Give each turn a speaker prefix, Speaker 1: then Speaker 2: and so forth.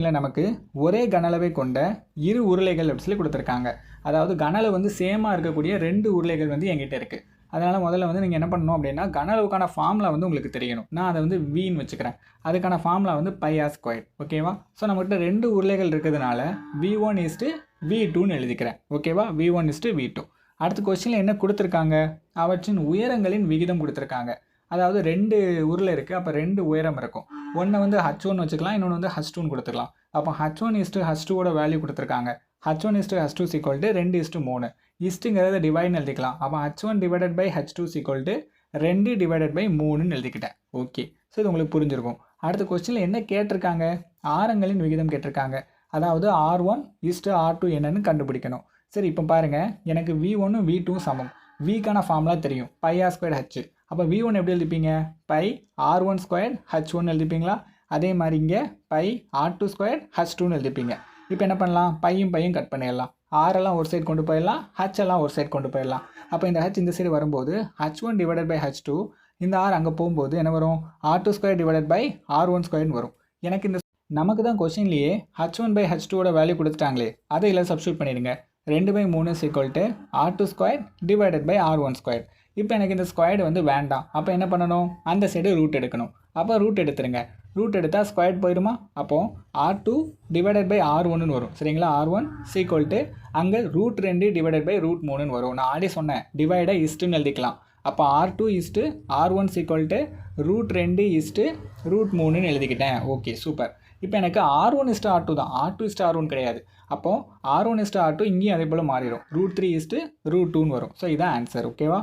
Speaker 1: இல்லை நமக்கு ஒரே கன அளவை கொண்ட இரு உருளைகள் அப்படி சொல்லி கொடுத்துருக்காங்க. அதாவது கன அளவு வந்து சேமாக இருக்கக்கூடிய 2 உருளைகள் வந்து என்கிட்ட இருக்குது. அதனால் முதல்ல வந்து நீங்கள் என்ன பண்ணணும் அப்படின்னா கன அளவுக்கான ஃபார்முலா வந்து உங்களுக்கு தெரியணும். நான் அதை வந்து வின்னு வச்சுக்கிறேன். அதுக்கான ஃபார்முலா வந்து πr². ஓகேவா? ஸோ நம்மகிட்ட 2 உருளைகள் இருக்கிறதுனால v1:v2ன்னு எழுதிக்கிறேன். ஓகேவா? v1:v2. அடுத்த கொஸ்டினில் என்ன கொடுத்துருக்காங்க? அவற்றின் உயரங்களின் விகிதம் கொடுத்துருக்காங்க. அதாவது 2 உருளை இருக்குது. அப்போ 2 உயரம் இருக்கும். ஒன்று வந்து h1 வச்சுக்கலாம், இன்னொன்று வந்து h2ன்னு கொடுத்துக்கலாம். அப்போ h1:h2ஓட வேல்யூ கொடுத்துருக்காங்க. h1:h2 = 2:3. இஸ்ட்டுங்கிறத டிவைட்னு எழுதிக்கலாம். அப்போ h1/h2 = 2/3ன்னு எழுதிக்கிட்டேன். ஓகே, ஸோ இது உங்களுக்கு புரிஞ்சிருக்கும். அடுத்த கொஸ்டினில் என்ன கேட்டிருக்காங்க? ஆரங்களின் விகிதம் கேட்டிருக்காங்க. அதாவது r1:r2 என்னன்னு கண்டுபிடிக்கணும். சரி, இப்போ பாருங்கள், எனக்கு v1ம் v2ம் சமம். விக்கான ஃபார்முலா தெரியும், πr²h. அப்போ v1 எப்படி எழுதிப்பீங்க? πr1²h1 எழுதிப்பீங்களா? அதே மாதிரி இங்கே πr2²h2ன்னு எழுதிப்பீங்க. இப்போ என்ன பண்ணலாம்? பையும் கட் பண்ணிடலாம். ஆரெல்லாம் ஒரு சைடு கொண்டு போயிடலாம், ஹெல்லாம் ஒரு சைடு கொண்டு போயிடலாம். அப்போ இந்த ஹெச் இந்த சைடு வரும்போது h1/h2, இந்த ஆர் அங்கே போகும்போது என்ன வரும்? r2²/r1² வரும். எனக்கு இந்த நமக்கு தான் கொஸ்டின்லேயே h1/h2ஓட வேல்யூ கொடுத்துட்டாங்களே, அதை இல்லை சப்ஸ்டியூட் பண்ணிடுங்க. 2/3 = r2²/r1². இப்போ எனக்கு இந்த ஸ்கொயர்டு வந்து வேண்டாம். அப்போ என்ன பண்ணணும்? அந்த சைடு ரூட் எடுக்கணும். அப்போ ரூட் எடுத்துருங்க. ரூட் எடுத்தால் ஸ்கொயர்ட் போயிடுமா? அப்போது r2/r1ன்னு வரும். சரிங்களா? r1 = அங்கே √2/√3ன்னு வரும். நான் ஆல்ரெடி சொன்னேன், டிவைடை இஸ்ட்டுன்னு எழுதிக்கலாம். அப்போ r2:r1 = √2/√3ன்னு எழுதிக்கிட்டேன். Okay, super. இப்போ எனக்கு r1:r2 தான், r2:r1 கிடையாது. அப்போது r1:r2 இங்கேயும் அதே போல் மாறிடும், √3:√2ன்னு வரும். ஸோ இதான் ஆன்சர். ஓகேவா?